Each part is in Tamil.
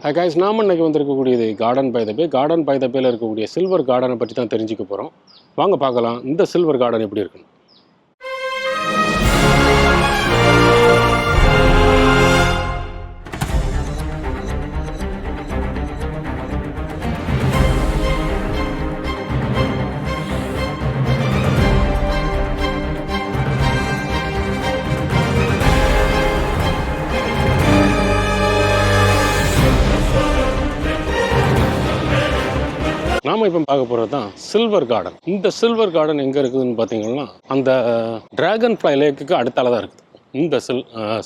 ஹாய் காய்ஸ், நாம் இன்னைக்கு வந்திருக்கக்கூடியது garden by the bay. Garden by the பேல இருக்கக்கூடிய சில்வர் கார்டனை பற்றி தான் தெரிஞ்சுக்க போகிறோம். வாங்க பார்க்கலாம் இந்த சில்வர் கார்டன் எப்படி இருக்குன்னு. நாம இப்போ பார்க்க போகிறது தான் சில்வர் கார்டன். இந்த சில்வர் கார்டன் எங்கே இருக்குதுன்னு பார்த்தீங்கன்னா, அந்த டிராகன் ஃப்ளை லேக்குக்கு அடுத்தால தான் இருக்குது இந்த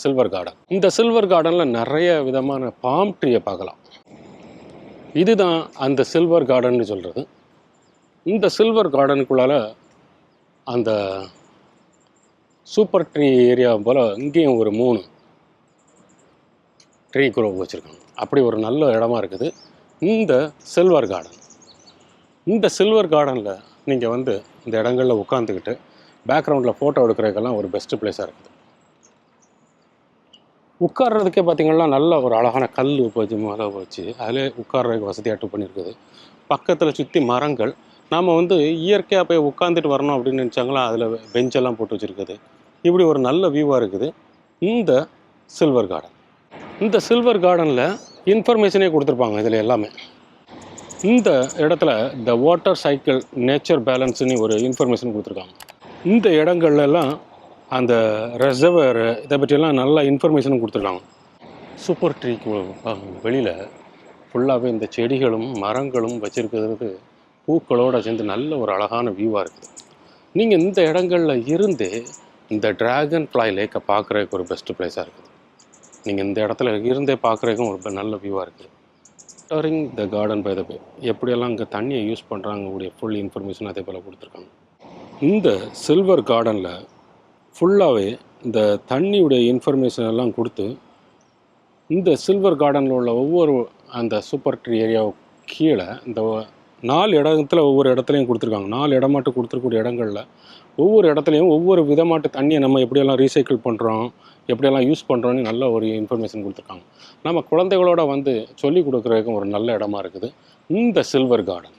சில்வர் கார்டன். இந்த சில்வர் கார்டனில் நிறைய விதமான பாம் ட்ரீயை பார்க்கலாம். இதுதான் அந்த சில்வர் கார்டன் சொல்கிறது. இந்த சில்வர் கார்டனுக்குள்ளால அந்த சூப்பர் ட்ரீ ஏரியா போல் இங்கேயும் ஒரு 3 ட்ரீ குரோ வச்சுருக்காங்க. அப்படி ஒரு நல்ல இடமா இருக்குது இந்த சில்வர் கார்டன். இந்த சில்வர் கார்டனில் நீங்கள் வந்து இந்த இடங்களில் உட்காந்துக்கிட்டு பேக்ரவுண்டில் ஃபோட்டோ எடுக்கிறதுக்கெல்லாம் ஒரு பெஸ்ட்டு பிளேஸாக இருக்குது. உட்கார்றதுக்கே பார்த்திங்கன்னா நல்ல ஒரு அழகான கல் வச்சு மேலே வச்சு அதிலே உட்கார்றதுக்கு வசதியாட்டு பண்ணியிருக்குது. பக்கத்தில் சுற்றி மரங்கள். நாம் வந்து இயற்கையாக போய் உட்காந்துட்டு வரணும் அப்படின்னு நினச்சாங்களா, அதில் பெஞ்செல்லாம் போட்டு வச்சுருக்குது. இப்படி ஒரு நல்ல வியூவாக இருக்குது இந்த சில்வர் கார்டன். இந்த சில்வர் கார்டனில் இன்ஃபர்மேஷனே கொடுத்துருப்பாங்க இதில் எல்லாமே. இந்த இடத்துல த வாட்டர் சைக்கிள் நேச்சர் பேலன்ஸ்னு ஒரு இன்ஃபர்மேஷன் கொடுத்துருக்காங்க. இந்த இடங்கள்லாம் அந்த ரெசர்வர் இதை பற்றியெல்லாம் நல்ல இன்ஃபர்மேஷனும் கொடுத்துருக்காங்க. சூப்பர் ட்ரீக்கு வெளியில் ஃபுல்லாகவே இந்த செடிகளும் மரங்களும் வச்சுருக்கிறது பூக்களோடு சேர்ந்து நல்ல ஒரு அழகான வியூவாக இருக்குது. நீங்கள் இந்த இடங்களில் இருந்து இந்த டிராகன் ஃப்ளை லேக்கை பார்க்குறதுக்கு ஒரு பெஸ்ட்டு பிளேஸாக இருக்குது. நீங்கள் இந்த இடத்துல இருந்தே பார்க்குறதுக்கும் ஒரு நல்ல வியூவாக இருக்குது. டரிங் த கார்டன் பை த பே எப்படியெல்லாம் இங்கே தண்ணியை யூஸ் பண்ணுறாங்கக்கூடிய ஃபுல் இன்ஃபர்மேஷன் அதே போல் கொடுத்துருக்காங்க. இந்த சில்வர் கார்டனில் ஃபுல்லாகவே இந்த தண்ணியுடைய இன்ஃபர்மேஷன் எல்லாம் கொடுத்து இந்த சில்வர் கார்டனில் உள்ள ஒவ்வொரு அந்த சூப்பர் ட்ரீ ஏரியாவுக்கு கீழே இந்த 4 இடத்துல ஒவ்வொரு இடத்துலையும் கொடுத்துருக்காங்க. 4 இடமாட்டு கொடுத்துருக்கூடிய இடங்களில் ஒவ்வொரு இடத்துலையும் ஒவ்வொரு விதமாட்டு தண்ணியை நம்ம எப்படியெல்லாம் ரீசைக்கிள் பண்ணுறோம், எப்படியெல்லாம் யூஸ் பண்ணுறோன்னு நல்ல ஒரு இன்ஃபர்மேஷன் கொடுத்துருக்காங்க. நம்ம குழந்தைகளோட வந்து சொல்லிக் கொடுக்குறதுக்கும் ஒரு நல்ல இடமா இருக்குது இந்த சில்வர் கார்டன்.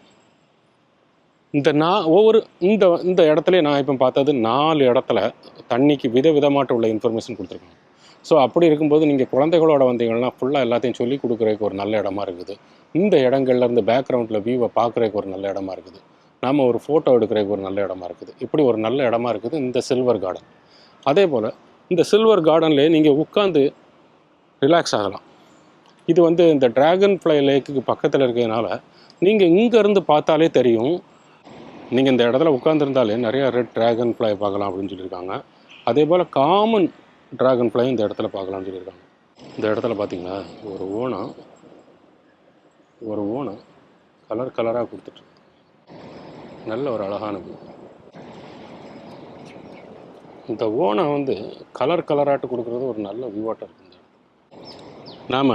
இந்த இடத்துல நான் இப்போ பார்த்தது 4 இடத்துல தண்ணிக்கு விதமாட்டு உள்ள இன்ஃபர்மேஷன் கொடுத்துருக்காங்க. ஸோ அப்படி இருக்கும்போது நீங்கள் குழந்தைகளோட வந்தீங்கன்னா ஃபுல்லாக எல்லாத்தையும் சொல்லிக் கொடுக்குறதுக்கு ஒரு நல்ல இடமா இருக்குது. இந்த இடங்கள்லேருந்து பேக்ரவுண்டில் வியூவை பார்க்குறதுக்கு ஒரு நல்ல இடமா இருக்குது. நாம் ஒரு ஃபோட்டோ எடுக்கிறதுக்கு ஒரு நல்ல இடமா இருக்குது. இப்படி ஒரு நல்ல இடமா இருக்குது இந்த சில்வர் கார்டன். அதே போல் இந்த சில்வர் கார்டன்லேயே நீங்கள் உட்காந்து ரிலாக்ஸ் ஆகலாம். இது வந்து இந்த டிராகன் ஃப்ளை லேக்குக்கு பக்கத்தில் இருக்கிறதுனால நீங்கள் இங்கேருந்து பார்த்தாலே தெரியும். நீங்கள் இந்த இடத்துல உட்காந்துருந்தாலே நிறையா ரெட் டிராகன் ஃப்ளை பார்க்கலாம் அப்படின்னு சொல்லியிருக்காங்க. அதே போல் காமன் டிராகன் ஃப்ளை இந்த இடத்துல பார்க்கலாம்னு சொல்லியிருக்காங்க. இந்த இடத்துல பார்த்தீங்கன்னா ஒரு ஓணம் கலர் கலராக கொடுத்துட்டு நல்ல ஒரு அழகான வியூ. இந்த ஓணம் வந்து கலர் கலராட்டு கொடுக்குறது ஒரு நல்ல வியூவாட்டம் இருக்குது. நாம்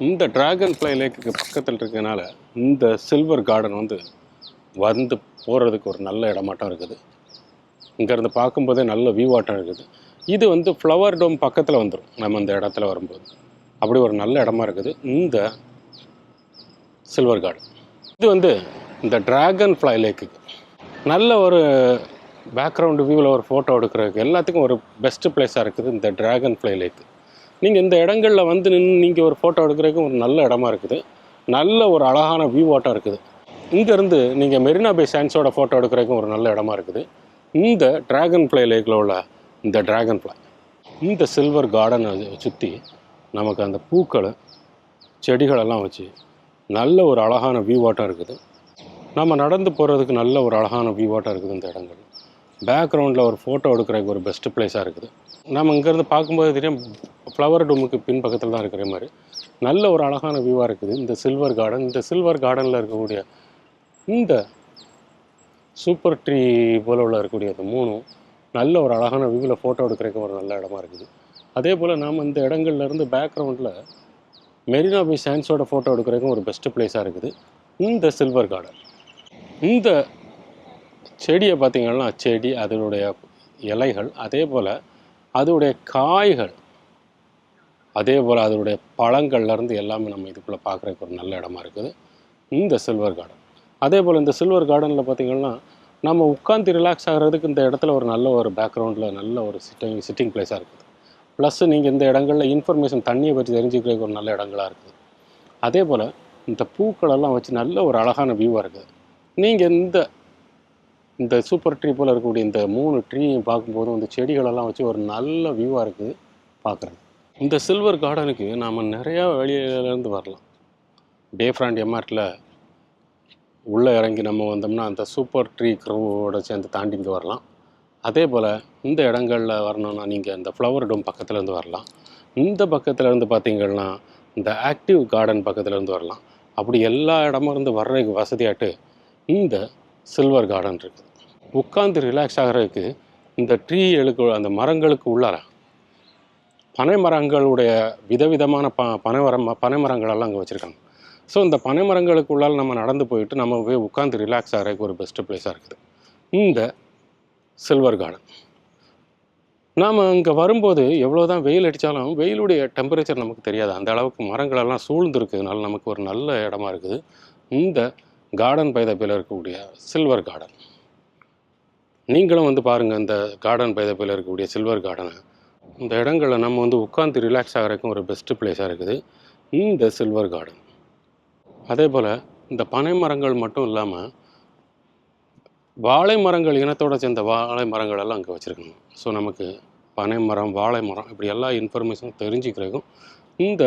இந்த டிராகன் ஃப்ளை லேக்குக்கு பக்கத்தில் இருக்கிறதுனால இந்த சில்வர் கார்டன் வந்து போகிறதுக்கு ஒரு நல்ல இடமாட்டம் இருக்குது. இங்கேருந்து பார்க்கும்போதே நல்ல வியூவாட்டம் இருக்குது. இது வந்து ஃப்ளவர் டோம் பக்கத்தில் வந்துடும் நம்ம இந்த இடத்துல வரும்போது. அப்படி ஒரு நல்ல இடமா இருக்குது இந்த சில்வர் கார்டன். இது வந்து இந்த டிராகன் ஃப்ளை லேக்குக்கு நல்ல ஒரு பேக்ரவுண்டு வியூவில் ஒரு ஃபோட்டோ எடுக்கிறதுக்கு எல்லாத்துக்கும் ஒரு பெஸ்ட்டு பிளேஸாக இருக்குது இந்த டிராகன் ஃப்ளை லேக்கு. நீங்கள் இந்த இடங்களில் வந்து நின்று நீங்கள் ஒரு ஃபோட்டோ எடுக்கிறதுக்கு ஒரு நல்ல இடமா இருக்குது. நல்ல ஒரு அழகான வியூவாட்டம் இருக்குது. இங்கேருந்து நீங்கள் மெரினா பே சாண்ட்ஸோட ஃபோட்டோ எடுக்கிறதுக்கும் ஒரு நல்ல இடமா இருக்குது இந்த டிராகன் ஃப்ளை லேக்கில் உள்ள இந்த டிராகன் ஃப்ளை. இந்த சில்வர் கார்டனை சுற்றி நமக்கு அந்த பூக்கள் செடிகளெல்லாம் வச்சு நல்ல ஒரு அழகான வியூவாட்டம் இருக்குது. நம்ம நடந்து போகிறதுக்கு நல்ல ஒரு அழகான வியூவாட்டம் இருக்குது. இந்த இடங்கள் பேக்ரவுண்டில் ஒரு ஃபோட்டோ எடுக்கிறதுக்கு ஒரு பெஸ்ட்டு பிளேஸாக இருக்குது. நம்ம இங்கேருந்து பார்க்கும்போது தெரியும் ஃப்ளவர் டூமுக்கு பின்பக்கத்தில் தான் இருக்கிற மாதிரி நல்ல ஒரு அழகான வியூவாக இருக்குது இந்த சில்வர் கார்டன். இந்த சில்வர் கார்டனில் இருக்கக்கூடிய இந்த சூப்பர் ட்ரீ போல் உள்ள இருக்கக்கூடிய அந்த 3 நல்ல ஒரு அழகான வியூவில் ஃபோட்டோ எடுக்கிறதுக்கு ஒரு நல்ல இடமா இருக்குது. அதே போல் நாம் இந்த இடங்கள்லேருந்து பேக்ரவுண்டில் மெரினா பே சாண்ட்ஸோட ஃபோட்டோ எடுக்கிறதுக்கும் ஒரு பெஸ்ட்டு பிளேஸாக இருக்குது இந்த சில்வர் கார்டன். இந்த செடியை பார்த்திங்கன்னா செடி அதனுடைய இலைகள் அதே போல் அதோடைய காய்கள் அதே போல் அதனுடைய பழங்கள்லேருந்து எல்லாமே நம்ம இதுக்குள்ளே பார்க்குறதுக்கு ஒரு நல்ல இடமா இருக்குது இந்த சில்வர் கார்டன். அதே போல் இந்த சில்வர் கார்டனில் பார்த்திங்கன்னா நம்ம உட்காந்து ரிலாக்ஸ் ஆகிறதுக்கு இந்த இடத்துல ஒரு நல்ல ஒரு பேக்ரவுண்டில் நல்ல ஒரு சிட்டிங் பிளேஸாக இருக்குது. ப்ளஸ் நீங்கள் இந்த இடங்களில் இன்ஃபர்மேஷன் தண்ணியை பற்றி தெரிஞ்சுக்கிறதுக்கு ஒரு நல்ல இடங்களாக இருக்குது. அதே போல் இந்த பூக்களெல்லாம் வச்சு நல்ல ஒரு அழகான வியூவாக இருக்குது. நீங்கள் இந்த சூப்பர் ட்ரீ போல் இருக்கக்கூடிய இந்த 3 ட்ரீயும் பார்க்கும்போது இந்த செடிகளெல்லாம் வச்சு ஒரு நல்ல வியூவாக இருக்குது பார்க்குறது. இந்த சில்வர் கார்டனுக்கு நாம் நிறையா வெளியிலேருந்து வரலாம். பே ஃப்ரண்ட் எம்ஆர்ட்டில் உள்ளே இறங்கி நம்ம வந்தோம்னா அந்த சூப்பர் ட்ரீ க்ரூவோட சேர்ந்து தாண்டி இங்கே வரலாம். அதே போல் இந்த இடங்களில் வரணும்னா நீங்கள் இந்த ஃப்ளவர் டோம் பக்கத்துலேருந்து வரலாம். இந்த பக்கத்துலேருந்து பார்த்திங்கன்னா இந்த ஆக்டிவ் கார்டன் பக்கத்துலேருந்து வரலாம். அப்படி எல்லா இடமும் இருந்து வர்றதுக்கு வசதியாட்டு இந்த சில்வர் கார்டன் இருக்குது. உட்காந்து ரிலாக்ஸ் ஆகிறதுக்கு இந்த ட்ரீகளுக்கு அந்த மரங்களுக்கு உள்ளார பனை மரங்களுடைய விதவிதமான பனை மரங்களெல்லாம் அங்கே வச்சுருக்காங்க. ஸோ இந்த பனை மரங்களுக்கு உள்ளால் நம்ம நடந்து போயிட்டு நம்ம போய் உட்காந்து ரிலாக்ஸ் ஆகிறதுக்கு ஒரு பெஸ்ட்டு பிளேஸாக இருக்குது இந்த சில்வர் கார்டன். நாம் இங்கே வரும்போது எவ்வளோ தான் வெயில் அடித்தாலும் வெயிலுடைய டெம்பரேச்சர் நமக்கு தெரியாது. அந்த அளவுக்கு மரங்களெல்லாம் சூழ்ந்துருக்குதுனால நமக்கு ஒரு நல்ல இடமா இருக்குது இந்த கார்டன் பை த பேல இருக்கக்கூடிய சில்வர் கார்டன். நீங்களும் வந்து பாருங்கள் இந்த கார்டன் பை த பேல இருக்கக்கூடிய சில்வர் கார்டனை. இந்த இடங்களில் நம்ம வந்து உட்காந்து ரிலாக்ஸ் ஆகிறதுக்கும் ஒரு பெஸ்ட்டு பிளேஸாக இருக்குது இந்த சில்வர் கார்டன். அதே போல் இந்த பனை மரங்கள் மட்டும் இல்லாமல் வாழை மரங்கள் இனத்தோடு சேர்ந்த வாழை மரங்கள் எல்லாம் அங்கே வச்சுருக்காங்க. ஸோ நமக்கு பனை மரம், வாழை மரம் இப்படி எல்லா இன்ஃபர்மேஷனும் தெரிஞ்சுக்கிறதுக்கும் இந்த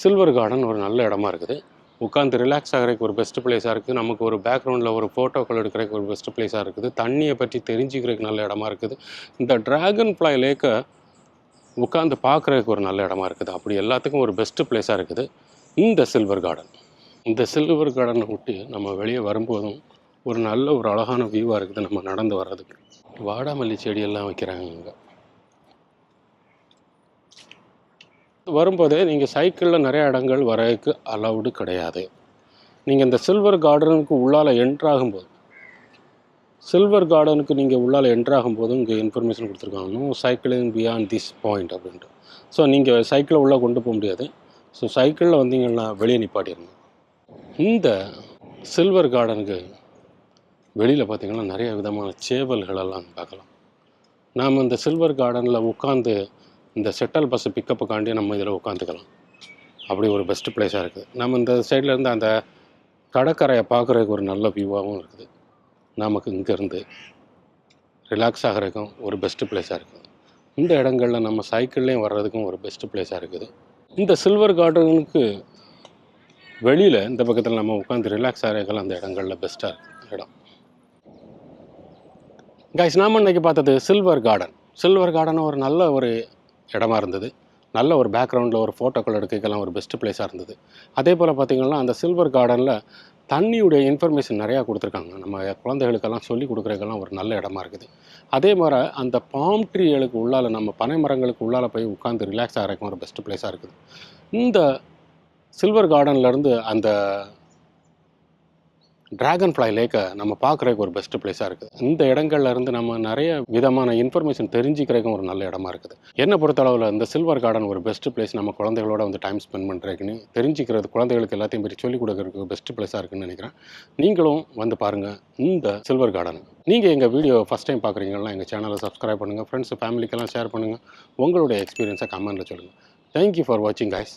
சில்வர் கார்டன் ஒரு நல்ல இடமா இருக்குது. உட்காந்து ரிலாக்ஸ் ஆகிறதுக்கு ஒரு பெஸ்ட்டு பிளேஸாக இருக்குது. நமக்கு ஒரு பேக்ரவுண்டில் ஒரு ஃபோட்டோக்கள் எடுக்கிறதுக்கு ஒரு பெஸ்ட்டு பிளேஸாக இருக்குது. தண்ணியை பற்றி தெரிஞ்சுக்கிறதுக்கு நல்ல இடமா இருக்குது. இந்த ட்ராகன் ஃப்ளை லேக்கை உட்காந்து பார்க்குறதுக்கு ஒரு நல்ல இடமா இருக்குது. அப்படி எல்லாத்துக்கும் ஒரு பெஸ்ட்டு பிளேஸாக இருக்குது இந்த சில்வர் கார்டன். இந்த சில்வர் கார்டனை விட்டு நம்ம வெளியே வரும்போதும் ஒரு நல்ல ஒரு அழகான வியூவாக இருக்குது நம்ம நடந்து வர்றதுக்கு. வாடாமல்லி செடியெல்லாம் வைக்கிறாங்க இங்கே. வரும்போதே நீங்கள் சைக்கிளில் நிறைய இடங்கள் வரதுக்கு அலவுடு கிடையாது. நீங்கள் இந்த சில்வர் கார்டனுக்கு உள்ளால் என்ட்ராகும்போது நீங்கள் உள்ளால் என்ட்ராகும்போது இங்கே இன்ஃபர்மேஷன் கொடுத்துருக்காங்க, no cycling beyond this point அப்படின்ட்டு. ஸோ நீங்கள் சைக்கிளை உள்ளே கொண்டு போக முடியாது. ஸோ சைக்கிளில் வந்தீங்கன்னா வெளியே நிப்பாட்டிடணும். இந்த சில்வர் கார்டனுக்கு வெளியில் பார்த்திங்கன்னா நிறைய விதமான சேவல்களெல்லாம் பார்க்கலாம். நாம் இந்த சில்வர் கார்டனில் உட்காந்து இந்த ஷட்டல் பஸ்ஸு பிக்கப்புக்காண்டி நம்ம இதில் உட்காந்துக்கலாம். அப்படி ஒரு பெஸ்ட்டு பிளேஸாக இருக்குது. நம்ம இந்த சைட்லேருந்து அந்த கடற்கரையை பார்க்குறதுக்கு ஒரு நல்ல வியூவாகவும் இருக்குது. நமக்கு இங்கேருந்து ரிலாக்ஸ் ஆகிறதுக்கும் ஒரு பெஸ்ட்டு பிளேஸாக இருக்குது. இந்த இடங்களில் நம்ம சைக்கிள்லேயும் வர்றதுக்கும் ஒரு பெஸ்ட்டு பிளேஸாக இருக்குது. இந்த சில்வர் கார்டனுக்கு வெளியில் இந்த பக்கத்தில் நம்ம உட்காந்து ரிலாக்ஸ் ஆகிறதுக்கெல்லாம் அந்த இடங்களில் பெஸ்ட்டாக இருக்குது இடம். கைஸ், நாம் இன்றைக்கி பார்த்தது சில்வர் கார்டன் ஒரு நல்ல ஒரு இடமா இருந்தது. நல்ல ஒரு பேக்ரவுண்டில் ஒரு ஃபோட்டோக்கள் எடுக்கலாம் ஒரு பெஸ்ட்டு பிளேஸாக இருந்தது. அதே போல் பார்த்திங்கன்னா அந்த சில்வர் கார்டனில் தண்ணியுடைய இன்ஃபர்மேஷன் நிறையா கொடுத்துருக்காங்க. நம்ம குழந்தைகளுக்கெல்லாம் சொல்லி கொடுக்குறதுக்கெல்லாம் ஒரு நல்ல இடமா இருக்குது. அதே மாதிரி அந்த பாம் ட்ரீகளுக்கு உள்ளால் நம்ம பனை மரங்களுக்கு உள்ளால் போய் உட்காந்து ரிலாக்ஸ் ஆகிறதுக்கும் ஒரு பெஸ்ட்டு பிளேஸாக இருக்குது. இந்த சில்வர் கார்டன்லேருந்து அந்த ட்ராகன் ஃப்ளை லேக்கை நம்ம பார்க்குறதுக்கு ஒரு பெஸ்ட்டு பிளேஸாக இருக்குது. இந்த இடங்கள்லேருந்து நம்ம நிறைய விதமான இன்ஃபர்மேஷன் தெரிஞ்சுக்கிறதுக்கும் ஒரு நல்ல இடமா இருக்குது. என்னை பொறுத்தளவில் இந்த சில்வர் கார்டன் ஒரு பெஸ்ட்டு பிளேஸ். நம்ம குழந்தைகளோட வந்து டைம் ஸ்பெண்ட் பண்ணுறதுக்குன்னு தெரிஞ்சுக்கிறது, குழந்தைகளுக்கு எல்லாத்தையும் பற்றி சொல்லிக் கொடுக்குறதுக்கு பெஸ்ட்டு பிளேஸாக இருக்குதுன்னு நினைக்கிறேன். நீங்களும் வந்து பாருங்கள் இந்த சில்வர் கார்டன். நீங்கள் எங்கள் வீடியோ ஃபஸ்ட் டைம் பார்க்குறீங்கன்னா எங்கள் சேனலை சப்ஸ்கிரைப் பண்ணுங்கள். ஃப்ரெண்ட்ஸ் ஃபேமிலிக்கெல்லாம் ஷேர் பண்ணுங்கள். உங்களுடைய எக்ஸ்பீரியன்ஸை கமெண்ட்டில் சொல்லுங்கள். தேங்க்யூ ஃபார் வாட்சிங் கைஸ்.